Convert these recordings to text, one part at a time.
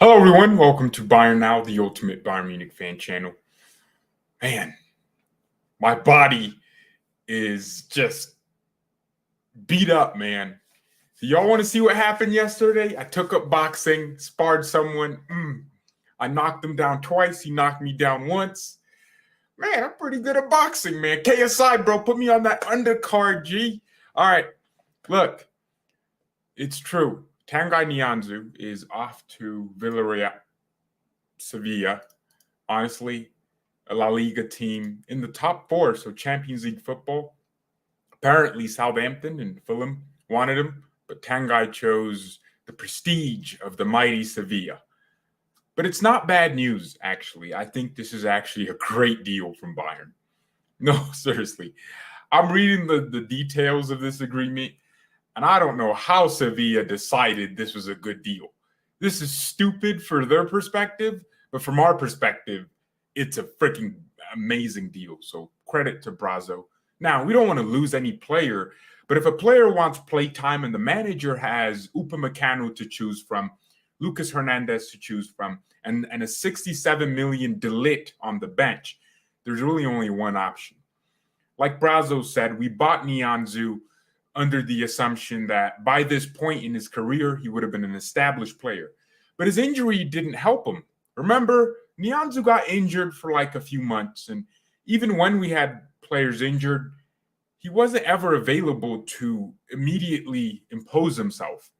Hello, everyone. Welcome to BayernNow, the ultimate Bayern Munich fan channel. Man, my body is just beat up, man. So y'all want to see what happened yesterday? I took up boxing, sparred someone. I knocked him down twice. He knocked me down once. Man, I'm pretty good at boxing, man. KSI, bro. Put me on that undercard, G. All right. Look, it's true. Tanguy Nianzou is off to Villarreal, Sevilla. Honestly, a La Liga team in the top four, so Champions League football. Apparently, Southampton and Fulham wanted him, but Tanguy chose the prestige of the mighty Sevilla. But it's not bad news, actually. I think this is actually a great deal from Bayern. No, seriously. I'm reading the details of this agreement, and I don't know how Sevilla decided this was a good deal. This is stupid for their perspective, but from our perspective, it's a freaking amazing deal. So credit to Brazo. Now, we don't want to lose any player, but if a player wants play time and the manager has Upamecano to choose from, Lucas Hernandez to choose from, and a 67 million de Ligt on the bench, there's really only one option. Like Brazo said, we bought Nianzou under the assumption that by this point in his career, he would have been an established player. But his injury didn't help him. Remember, Nianzou got injured for like a few months, and even when we had players injured, he wasn't ever available to immediately impose himself.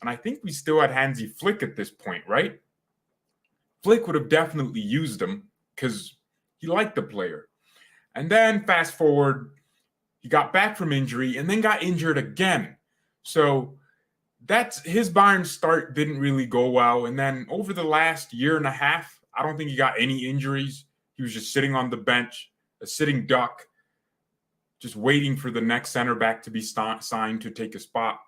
And I think we still had Hansi Flick at this point, right? Flick would have definitely used him because he liked the player. And then fast forward, he got back from injury and then got injured again. So that's his Bayern start didn't really go well. And then over the last year and a half, I don't think he got any injuries. He was just sitting on the bench, a sitting duck, just waiting for the next center back to be signed to take a spot.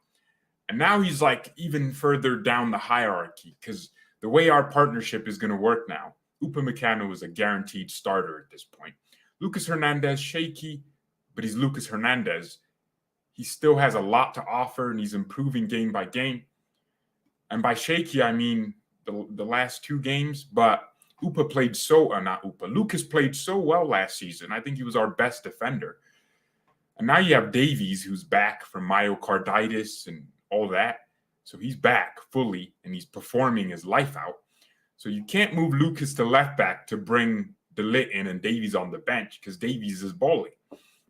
And now he's like even further down the hierarchy because the way our partnership is going to work now, Upamecano is a guaranteed starter at this point. Lucas Hernandez, shaky, but he's Lucas Hernandez. He still has a lot to offer, and he's improving game by game. And by shaky, I mean the last two games. But Lucas played so well last season. I think he was our best defender. And now you have Davies, who's back from myocarditis and all that. So he's back fully, and he's performing his life out. So you can't move Lucas to left back to bring de Ligt in and Davies on the bench because Davies is balling.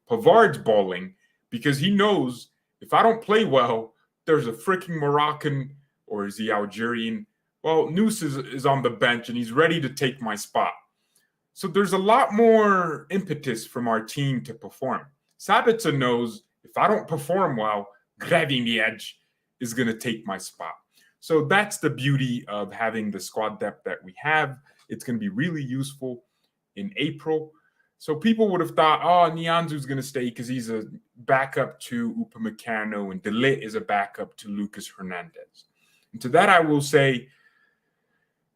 Pavard's balling because he knows if I don't play well, there's a freaking Moroccan, or is he Algerian? Well, Noose is on the bench and he's ready to take my spot. So there's a lot more impetus from our team to perform. Sabitzer knows if I don't perform well, Gravinic is going to take my spot. So that's the beauty of having the squad depth that we have. It's going to be really useful in April. So people would have thought, oh, Nianzou's going to stay because he's a backup to Upamecano and de Ligt is a backup to Lucas Hernandez. And to that, I will say,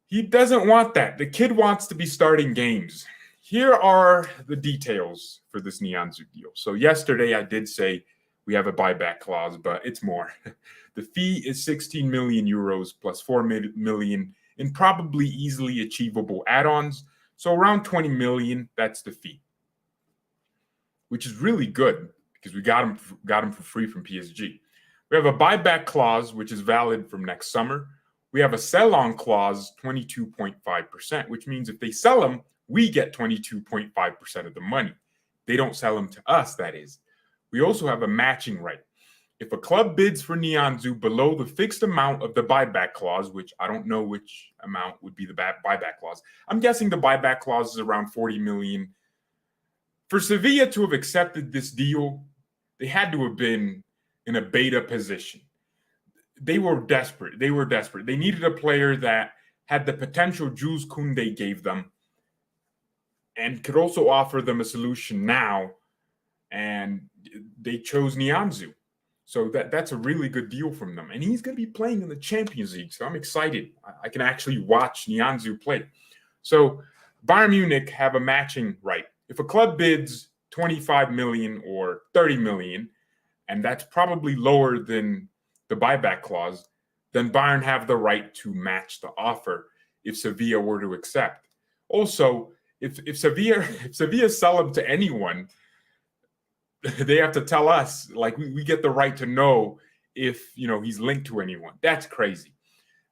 he doesn't want that. The kid wants to be starting games. Here are the details for this Nianzou deal. So yesterday, I did say we have a buyback clause, but it's more. The fee is 16 million euros plus 4 million in probably easily achievable add-ons. So around 20 million, that's the fee, which is really good because we got him for free from PSG. We have a buyback clause, which is valid from next summer. We have a sell-on clause, 22.5%, which means if they sell him, we get 22.5% of the money. They don't sell him to us, that is. We also have a matching right. If a club bids for Nianzou below the fixed amount of the buyback clause, which I don't know which amount would be the buyback clause. I'm guessing the buyback clause is around 40 million. For Sevilla to have accepted this deal, they had to have been in a beta position. They were desperate. They needed a player that had the potential Jules Koundé gave them and could also offer them a solution now. And they chose Nianzou. So that's a really good deal from them. And he's going to be playing in the Champions League. So I'm excited. I can actually watch Nianzou play. So Bayern Munich have a matching right. If a club bids 25 million or 30 million, and that's probably lower than the buyback clause, then Bayern have the right to match the offer if Sevilla were to accept. Also, if Sevilla sell him to anyone, they have to tell us, like we get the right to know if he's linked to anyone. That's crazy.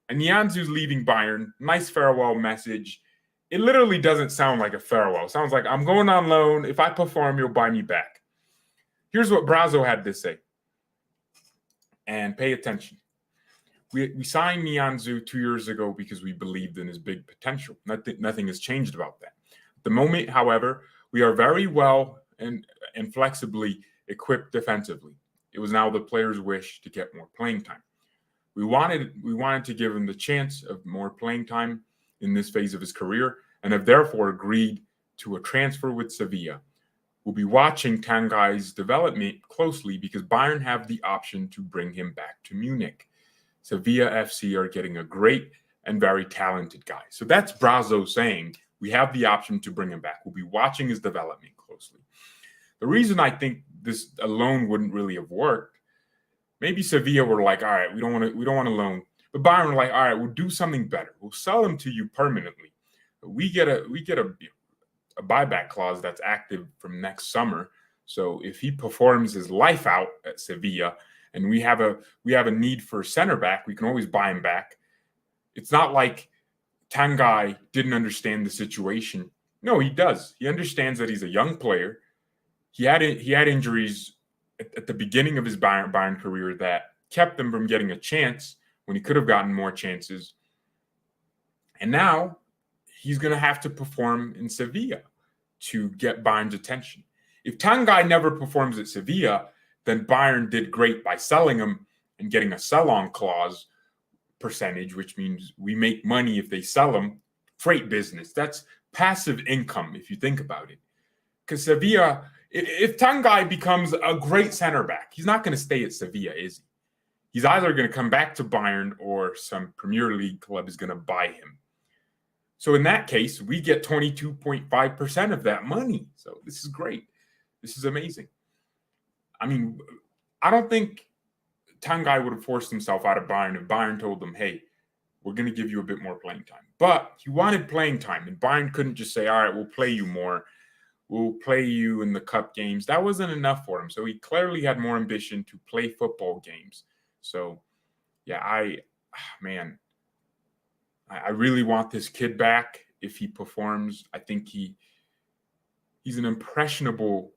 And Nianzou's leaving Bayern. Nice farewell message. It literally doesn't sound like a farewell. It sounds like, I'm going on loan. If I perform, you'll buy me back. Here's what Brazzo had to say. And pay attention. We signed Nianzou 2 years ago because we believed in his big potential. Nothing has changed about that. At the moment, however, we are very well and flexibly equipped defensively. It was now the player's wish to get more playing time. We wanted to give him the chance of more playing time in this phase of his career, and have therefore agreed to a transfer with Sevilla. We'll be watching Tanguy's development closely because Bayern have the option to bring him back to Munich. Sevilla FC are getting a great and very talented guy. So that's Brazzo saying we have the option to bring him back. We'll be watching his development closely. The reason I think this alone wouldn't really have worked, maybe Sevilla were like, all right, we don't want a loan. But Bayern were like, all right, we'll do something better. We'll sell him to you permanently. We get a buyback clause that's active from next summer. So if he performs his life out at Sevilla, and we have a need for a center back, we can always buy him back. It's not like Tanguy didn't understand the situation. No, he does. He understands that he's a young player. He had injuries at the beginning of his Bayern career that kept him from getting a chance when he could have gotten more chances. And now he's going to have to perform in Sevilla to get Bayern's attention. If Tanguy never performs at Sevilla, then Bayern did great by selling him and getting a sell-on clause percentage, which means we make money if they sell him. Great business. That's passive income if you think about it. Because Sevilla, if Tanguy becomes a great center back, he's not going to stay at Sevilla, is he? He's either going to come back to Bayern or some Premier League club is going to buy him. So in that case, we get 22.5% of that money. So this is great. This is amazing. I mean, I don't think Tanguy would have forced himself out of Bayern if Bayern told him, hey, we're going to give you a bit more playing time. But he wanted playing time, and Bayern couldn't just say, all right, we'll play you more. We'll play you in the cup games. That wasn't enough for him. So he clearly had more ambition to play football games. So, yeah, I really want this kid back if he performs. I think he's an impressionable,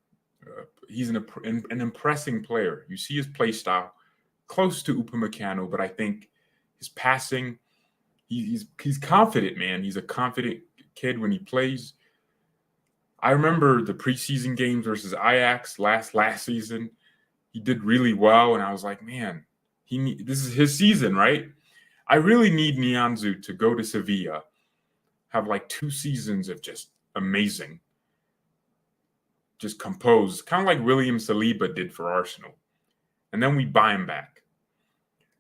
he's an impressing player. You see his play style, close to Upamecano, but I think his passing, he's confident, man. He's a confident kid when he plays. I remember the preseason games versus Ajax last season. He did really well, and I was like, man, this is his season, right? I really need Nianzou to go to Sevilla, have like 2 seasons of just amazing, just composed, kind of like William Saliba did for Arsenal. And then we buy him back.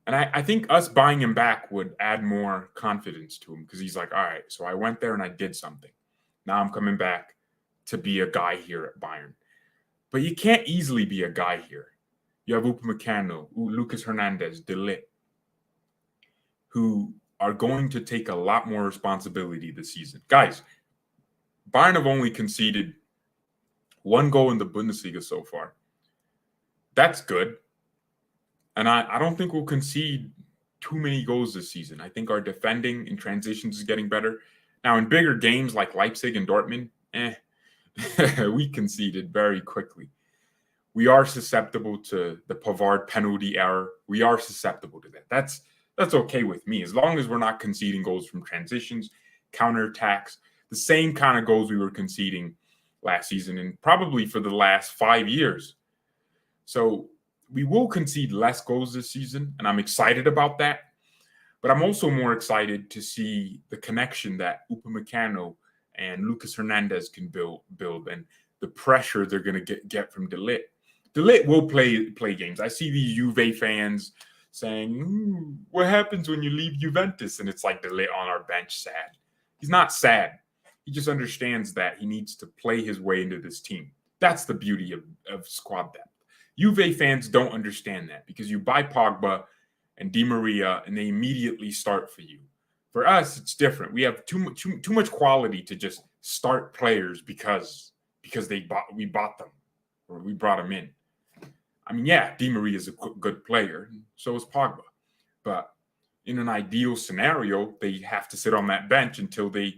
And I think us buying him back would add more confidence to him because he's like, all right, so I went there and I did something. Now I'm coming back to be a guy here at Bayern. But you can't easily be a guy here. You have Upamecano, Lucas Hernandez, De Ligt, who are going to take a lot more responsibility this season. Guys, Bayern have only conceded 1 goal in the Bundesliga so far. That's good. And I don't think we'll concede too many goals this season. I think our defending in transitions is getting better. Now, in bigger games like Leipzig and Dortmund, we conceded very quickly. We are susceptible to the Pavard penalty error. We are susceptible to that. That's okay with me, as long as we're not conceding goals from transitions, counterattacks, the same kind of goals we were conceding last season and probably for the last 5 years. So we will concede less goals this season, and I'm excited about that. But I'm also more excited to see the connection that Upamecano and Lucas Hernandez can build and the pressure they're going to get from De Ligt. De Ligt will play games. I see these Juve fans saying, what happens when you leave Juventus? And it's like De Ligt on our bench, sad. He's not sad. He just understands that he needs to play his way into this team. That's the beauty of squad depth. Juve fans don't understand that because you buy Pogba, and Di Maria, and they immediately start for you. For us, it's different. We have too much quality to just start players because we bought them or we brought them in. I mean, yeah, Di Maria is a good player, so is Pogba. But in an ideal scenario, they have to sit on that bench until they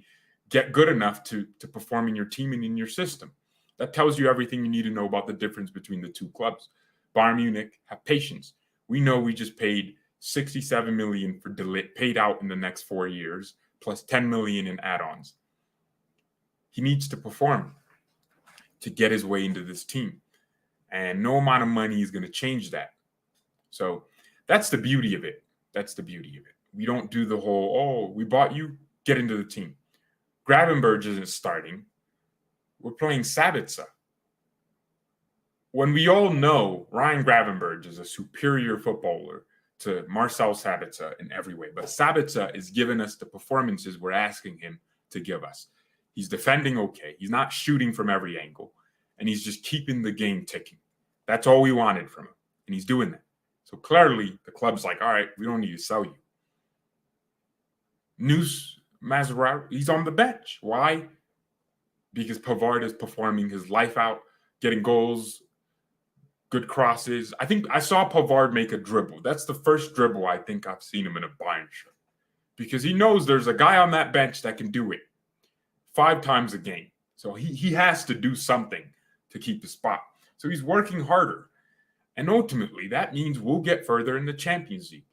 get good enough to perform in your team and in your system. That tells you everything you need to know about the difference between the two clubs. Bayern Munich, have patience. We know we just paid 67 million for De Ligt, paid out in the next 4 years, plus 10 million in add-ons. He needs to perform to get his way into this team. And no amount of money is going to change that. So that's the beauty of it. That's the beauty of it. We don't do the whole, oh, we bought you, get into the team. Gravenberch isn't starting. We're playing Sabitzer. When we all know Ryan Gravenberch is a superior footballer to Marcel Sabitzer in every way, but Sabitzer is giving us the performances we're asking him to give us. He's defending okay. He's not shooting from every angle, and he's just keeping the game ticking. That's all we wanted from him, and he's doing that. So clearly, the club's like, all right, we don't need to sell you. News Mazraoui, he's on the bench. Why? Because Pavard is performing his life out, getting goals, good crosses. I think I saw Pavard make a dribble. That's the first dribble I think I've seen him in a Bayern shirt. Because he knows there's a guy on that bench that can do it 5 times a game. So he has to do something to keep the spot. So he's working harder. And ultimately, that means we'll get further in the Champions League.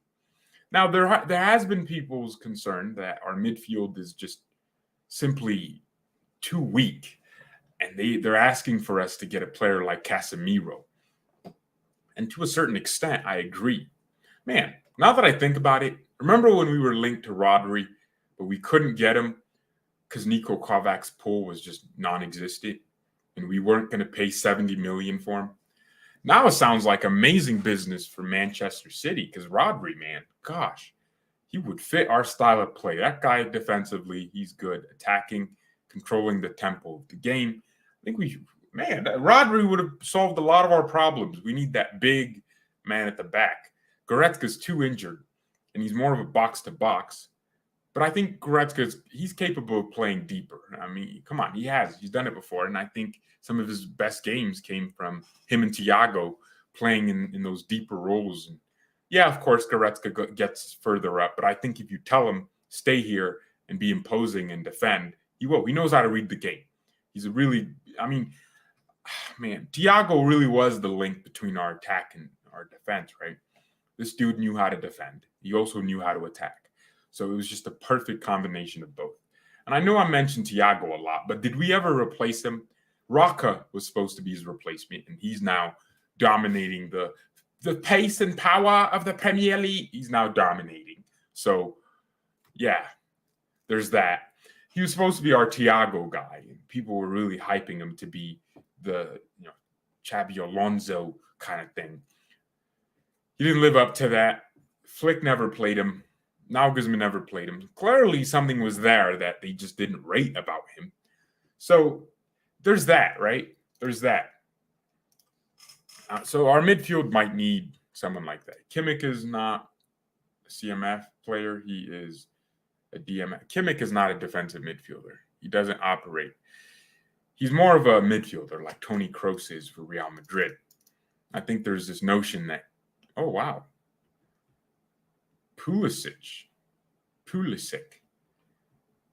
Now, there has been people's concern that our midfield is just simply too weak. And they're asking for us to get a player like Casemiro. And to a certain extent, I agree. Man, now that I think about it, remember when we were linked to Rodri, but we couldn't get him because Niko Kovac's pull was just non-existent, and we weren't going to pay 70 million for him? Now it sounds like amazing business for Manchester City because Rodri, man, gosh, he would fit our style of play. That guy defensively, he's good. Attacking, controlling the tempo of the game. I think Rodri would have solved a lot of our problems. We need that big man at the back. Goretzka's too injured, and he's more of a box-to-box. But I think he's capable of playing deeper. I mean, come on, he's done it before. And I think some of his best games came from him and Thiago playing in those deeper roles. And yeah, of course, Goretzka gets further up. But I think if you tell him, stay here and be imposing and defend, he will. He knows how to read the game. He's Thiago really was the link between our attack and our defense, right? This dude knew how to defend. He also knew how to attack. So it was just a perfect combination of both. And I know I mentioned Thiago a lot, but did we ever replace him? Rocca was supposed to be his replacement, and he's now dominating the pace and power of the Premier League. He's now dominating. So, yeah, there's that. He was supposed to be our Thiago guy, and people were really hyping him to be the Xabi Alonso kind of thing. He didn't live up to that. Flick never played him. Nagelsmann never played him. Clearly, something was there that they just didn't rate about him. So there's that, right? There's that. So our midfield might need someone like that. Kimmich is not a CMF player. He is a DMF. Kimmich is not a defensive midfielder. He doesn't operate. He's more of a midfielder like Toni Kroos is for Real Madrid. I think there's this notion that, oh, wow, Pulisic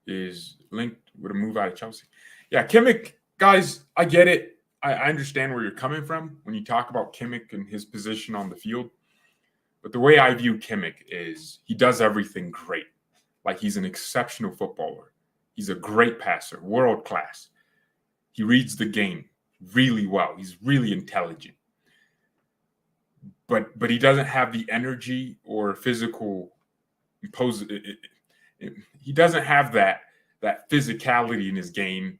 is linked with a move out of Chelsea. Yeah, Kimmich, guys, I get it. I understand where you're coming from when you talk about Kimmich and his position on the field. But the way I view Kimmich is he does everything great. Like he's an exceptional footballer. He's a great passer, world class. He reads the game really well. He's really intelligent. But he doesn't have the energy or physical he doesn't have that physicality in his game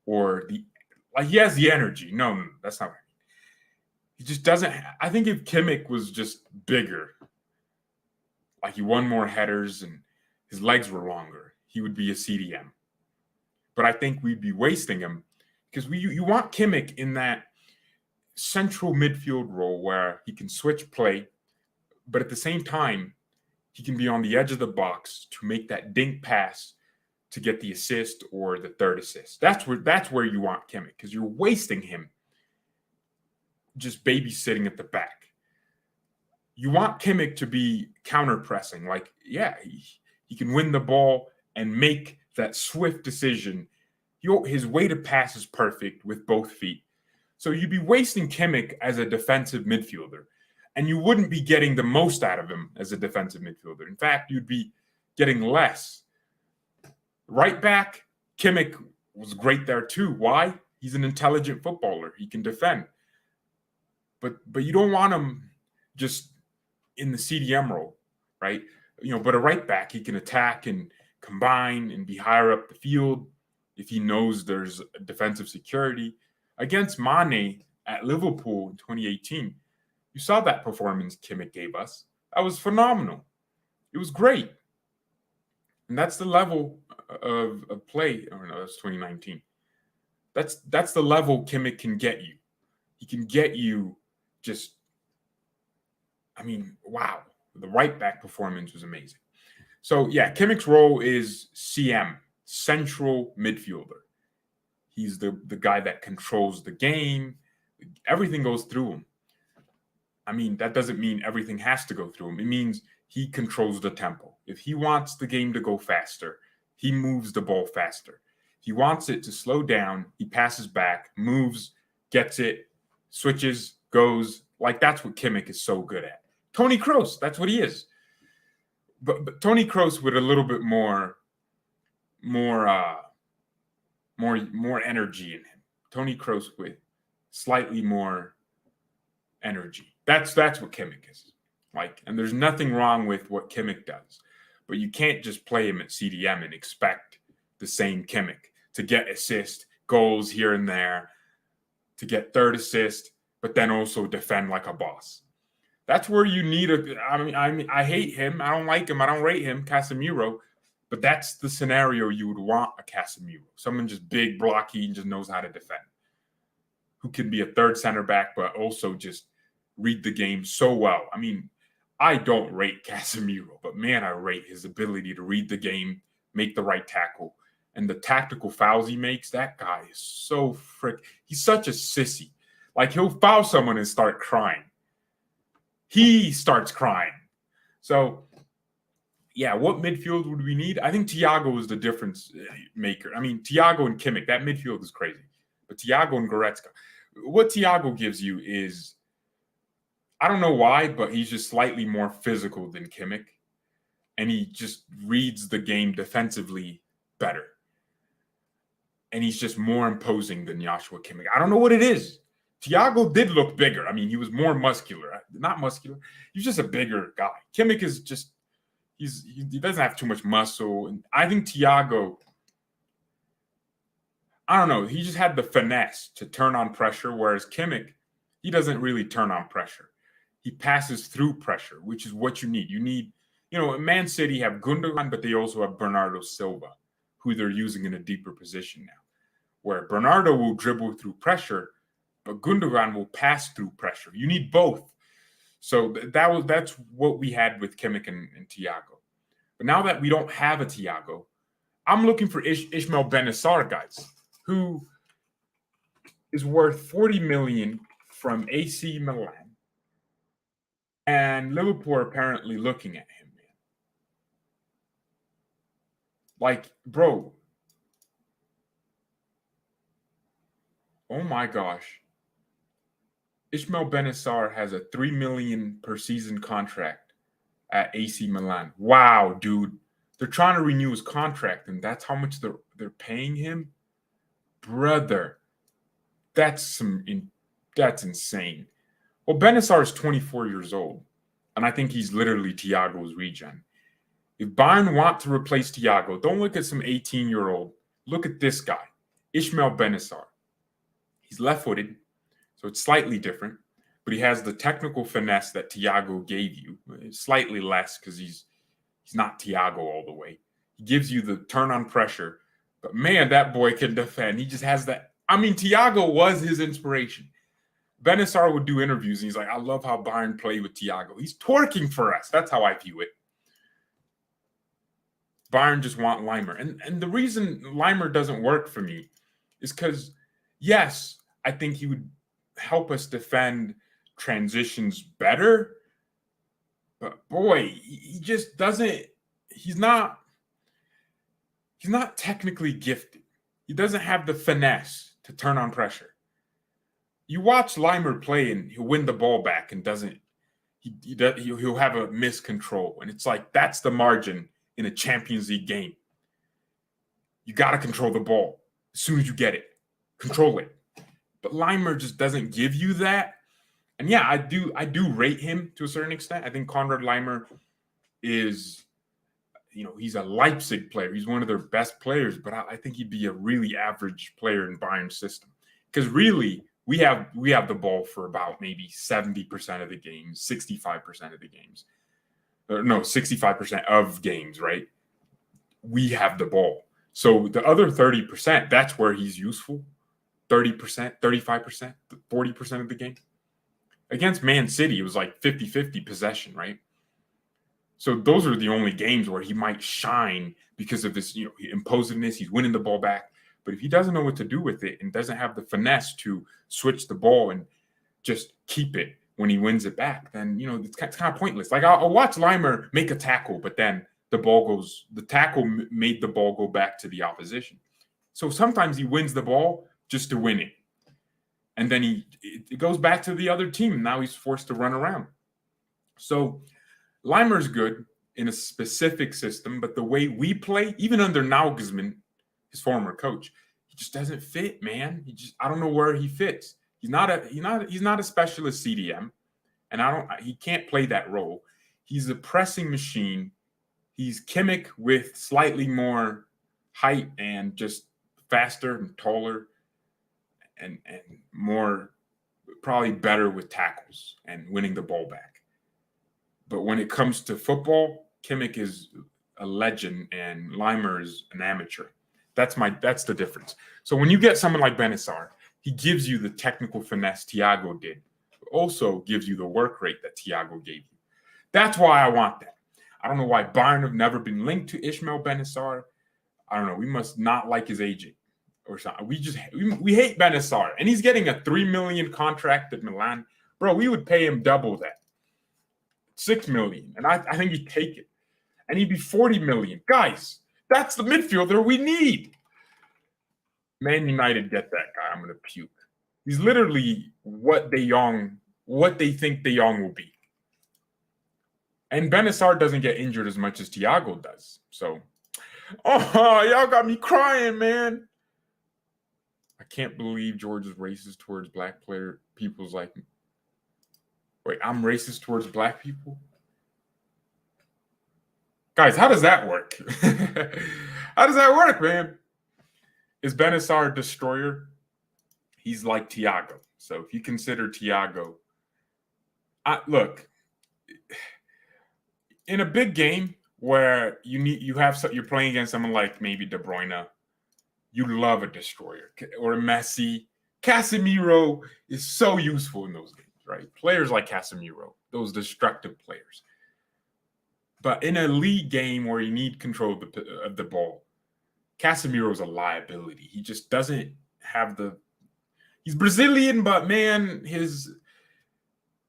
or he has the energy. No, that's not right. He just doesn't. I think if Kimmich was just bigger, like he won more headers and his legs were longer, he would be a CDM. But I think we'd be wasting him because you want Kimmich in that central midfield role where he can switch play, but at the same time, he can be on the edge of the box to make that dink pass to get the assist or the third assist. That's where you want Kimmich, because you're wasting him just babysitting at the back. You want Kimmich to be counter-pressing. Like, yeah, he can win the ball and make that swift decision. His way to pass is perfect with both feet. So you'd be wasting Kimmich as a defensive midfielder, and you wouldn't be getting the most out of him as a defensive midfielder. In fact, you'd be getting less. Right back, Kimmich was great there too. Why? He's an intelligent footballer. He can defend. But you don't want him just in the CDM role, right? But a right back, he can attack and combine and be higher up the field if he knows there's defensive security. Against Mane at Liverpool in 2018, you saw that performance Kimmich gave us. That was phenomenal. It was great. And that's the level of play. Oh, no, that's 2019. That's the level Kimmich can get you. He can get you just, wow. The right back performance was amazing. So, yeah, Kimmich's role is CM, central midfielder. He's the guy that controls the game. Everything goes through him. That doesn't mean everything has to go through him. It means he controls the tempo. If he wants the game to go faster, he moves the ball faster. If he wants it to slow down, he passes back, moves, gets it, switches, goes. Like, that's what Kimmich is so good at. Toni Kroos, that's what he is. But Toni Kroos with a little bit more energy in him. Toni Kroos with slightly more energy. That's what Kimmich is. Like, and there's nothing wrong with what Kimmich does. But you can't just play him at CDM and expect the same Kimmich to get assist, goals here and there, to get third assist, but then also defend like a boss. That's where you need I hate him. I don't like him. I don't rate him, Casemiro. But that's the scenario you would want a Casemiro. Someone just big, blocky, and just knows how to defend. Who can be a third center back, but also just read the game so well. I don't rate Casemiro, but man, I rate his ability to read the game, make the right tackle. And the tactical fouls he makes, that guy is so he's such a sissy. Like, he'll foul someone and start crying. He starts crying. So, yeah, what midfield would we need? I think Thiago is the difference maker. Thiago and Kimmich, that midfield is crazy. But Thiago and Goretzka, what Thiago gives you is, I don't know why, but he's just slightly more physical than Kimmich. And he just reads the game defensively better. And he's just more imposing than Joshua Kimmich. I don't know what it is. Thiago did look bigger. He was more muscular. Not muscular. He's just a bigger guy. Kimmich is just, he doesn't have too much muscle. And I think Thiago, I don't know, he just had the finesse to turn on pressure, whereas Kimmich, he doesn't really turn on pressure. He passes through pressure, which is what you need. You need, Man City have Gundogan, but they also have Bernardo Silva, who they're using in a deeper position now, where Bernardo will dribble through pressure, but Gundogan will pass through pressure. You need both. So that's what we had with Kimmich and Thiago. But now that we don't have a Thiago, I'm looking for Ismail Benassar, guys, who is worth 40 million from AC Milan. And Liverpool are apparently looking at him, man. Like, bro. Oh my gosh. Ismail Benassar has a 3 million per season contract at AC Milan. Wow, dude. They're trying to renew his contract, and that's how much they're paying him? Brother. That's insane. Well, Benassar is 24 years old, and I think he's literally Thiago's regen. If Bayern want to replace Thiago, don't look at some 18-year-old. Look at this guy, Ismail Benassar. He's left-footed, so it's slightly different, but he has the technical finesse that Thiago gave you. It's slightly less because he's not Thiago all the way. He gives you the turn on pressure, but man, that boy can defend. He just has that. Thiago was his inspiration. Benassar would do interviews, and he's like, I love how Bayern play with Thiago. He's twerking for us. That's how I view it. Bayern just want Limer. And the reason Limer doesn't work for me is because, yes, I think he would help us defend transitions better. But boy, he just doesn't, he's not technically gifted. He doesn't have the finesse to turn on pressure. You watch Limer play and he'll win the ball back and he'll have a miscontrol. And it's like, that's the margin in a Champions League game. You got to control the ball as soon as you get it. Control it. But Limer just doesn't give you that. And yeah, I do rate him to a certain extent. I think Konrad Limer is, he's a Leipzig player. He's one of their best players, but I think he'd be a really average player in Bayern's system. Because really, we have the ball for about maybe 70% of the games, 65% of the games. No, 65% of games, right? We have the ball. So the other 30%, that's where he's useful. 30%, 35%, 40% of the game. Against Man City, it was like 50-50 possession, right? So those are the only games where he might shine because of this, imposiveness. He's winning the ball back. But if he doesn't know what to do with it and doesn't have the finesse to switch the ball and just keep it when he wins it back, then, it's kind of pointless. Like I'll watch Limer make a tackle, but then the tackle made the ball go back to the opposition. So sometimes he wins the ball just to win it. And then it goes back to the other team. Now he's forced to run around. So Limer's good in a specific system, but the way we play, even under Nagelsmann, his former coach, he just doesn't fit, man. I don't know where he fits. He's not a specialist CDM, and he can't play that role. He's a pressing machine. He's Kimmich with slightly more height and just faster and taller and more, probably better with tackles and winning the ball back. But when it comes to football, Kimmich is a legend and Limer is an amateur. That's the difference. So when you get someone like Benassar, he gives you the technical finesse Thiago did, but also gives you the work rate that Thiago gave you. That's why I want that. I don't know why Bayern have never been linked to Ismail Benassar. I don't know. We must not like his agent or something. We hate Benassar, and he's getting a $3 million contract at Milan. Bro, we would pay him double that. $6 million, and I think he'd take it. And he'd be $40 million. Guys, that's the midfielder we need. Man United, get that guy. I'm going to puke. He's literally what they think De Jong will be. And Benassar doesn't get injured as much as Thiago does. So, y'all got me crying, man. I can't believe George is racist towards black people's like me. Wait, I'm racist towards black people? Guys, how does that work? How does that work, man? Is Benassar a destroyer? He's like Thiago. So if you consider Thiago, look, in a big game where you're playing against someone like maybe De Bruyne, you love a destroyer, or a Messi. Casemiro is so useful in those games, right? Players like Casemiro, those destructive players. But in a league game where you need control of the ball, Casemiro is a liability. He just doesn't have he's Brazilian, but man, his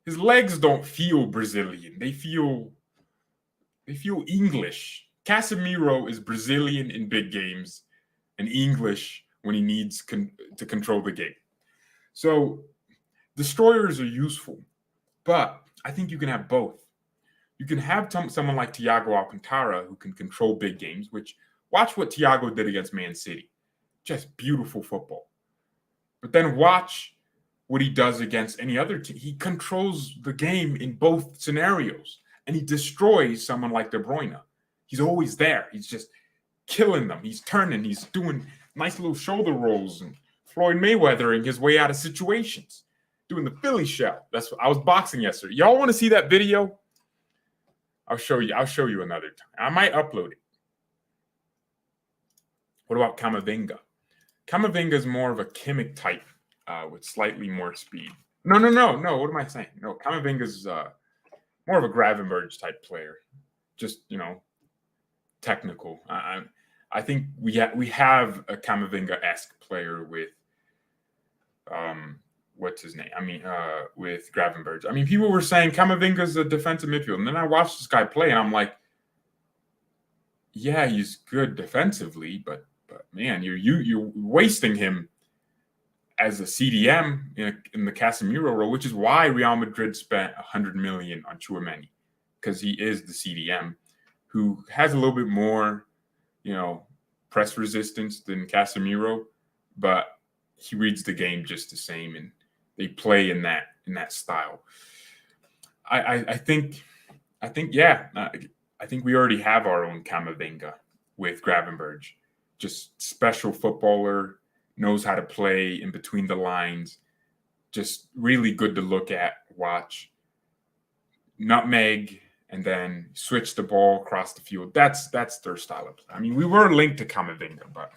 legs don't feel Brazilian. They feel English. Casemiro is Brazilian in big games and English when he needs to control the game. So destroyers are useful, but I think you can have both. You can have someone like Thiago Alcantara who can control big games, which watch what Thiago did against Man City. Just beautiful football. But then watch what he does against any other team. He controls the game in both scenarios, and he destroys someone like De Bruyne. He's always there. He's just killing them. He's turning. He's doing nice little shoulder rolls and Floyd Mayweathering his way out of situations, doing the Philly shell. I was boxing yesterday. Y'all want to see that video? I'll show you another time. I might upload it. What about Camavinga? Camavinga is more of a Kimmich type with slightly more speed. No. What am I saying? No, Camavinga is more of a Gravenberch type player. Just, technical. I think we have a Camavinga-esque player with what's his name? With Gravenberch. I mean, people were saying Camavinga's a defensive midfield, and then I watched this guy play, and I'm like, yeah, he's good defensively, but man, you're wasting him as a CDM in the Casemiro role, which is why Real Madrid spent 100 million on Tchouaméni, because he is the CDM who has a little bit more, press resistance than Casemiro, but he reads the game just the same, and they play in that style. I think we already have our own Camavinga with Gravenberch, just special footballer, knows how to play in between the lines, just really good to look at, watch, nutmeg, and then switch the ball across the field. That's their style of play. I mean, we were linked to Camavinga, but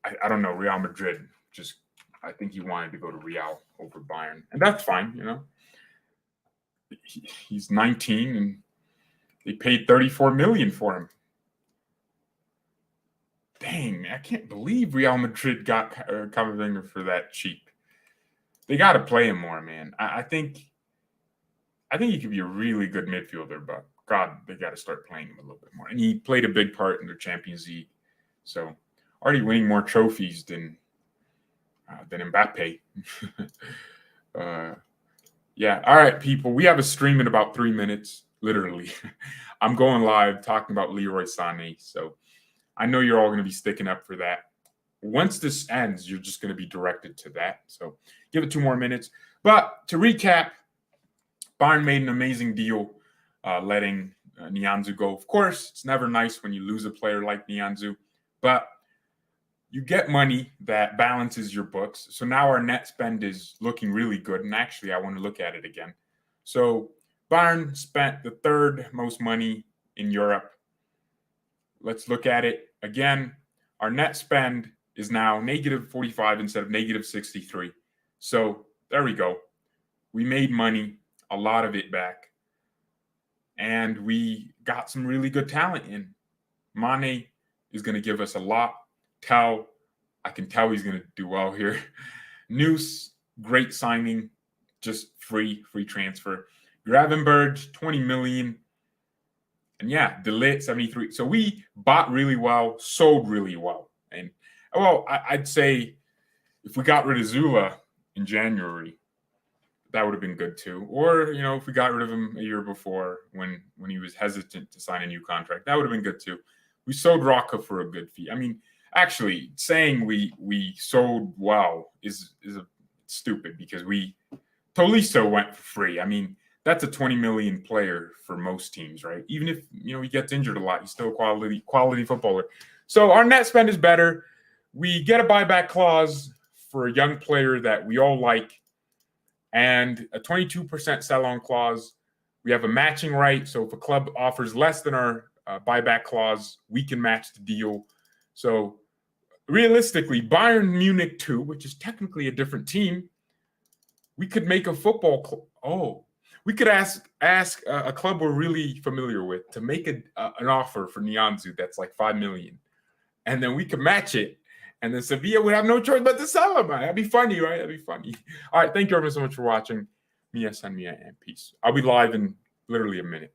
I don't know. Real Madrid I think he wanted to go to Real over Bayern, and that's fine. He's 19, and they paid 34 million for him. Dang, I can't believe Real Madrid got Camavinga for that cheap. They got to play him more, man. I think he could be a really good midfielder, but God, they got to start playing him a little bit more. And he played a big part in the Champions League, so already winning more trophies than Mbappe. Yeah. All right, people. We have a stream in about 3 minutes, literally. I'm going live talking about Leroy Sané, so I know you're all going to be sticking up for that. Once this ends, you're just going to be directed to that. So give it 2 more minutes. But to recap, Bayern made an amazing deal letting Nianzou go. Of course, it's never nice when you lose a player like Nianzou, but you get money that balances your books. So now our net spend is looking really good. And actually, I want to look at it again. So Bayern spent the 3rd most money in Europe. Let's look at it again. Our net spend is now -45 instead of -63. So there we go. We made money, a lot of it back. And we got some really good talent in. Mane is going to give us a lot. I can tell he's going to do well here. Noose, great signing, just free transfer. Gravenberch, 20 million. And yeah, De Ligt, 73. So we bought really well, sold really well. And, well, I'd say if we got rid of Zula in January, that would have been good too. Or, if we got rid of him a year before when he was hesitant to sign a new contract, that would have been good too. We sold Rocca for a good fee. I mean, actually, saying we sold well is stupid, because Tolisso went for free. I mean, that's a 20 million player for most teams, right? Even if he gets injured a lot, he's still a quality footballer. So our net spend is better. We get a buyback clause for a young player that we all like, and a 22% sell-on clause. We have a matching right, so if a club offers less than our buyback clause, we can match the deal. So realistically, Bayern Munich 2, which is technically a different team, we could make a we could ask a club we're really familiar with to make an offer for Nianzou that's like 5 million, and then we could match it, and then Sevilla would have no choice but to sell him. That'd be funny, right? That'd be funny. All right, thank you everyone so much for watching. Mia, and peace. I'll be live in literally a minute.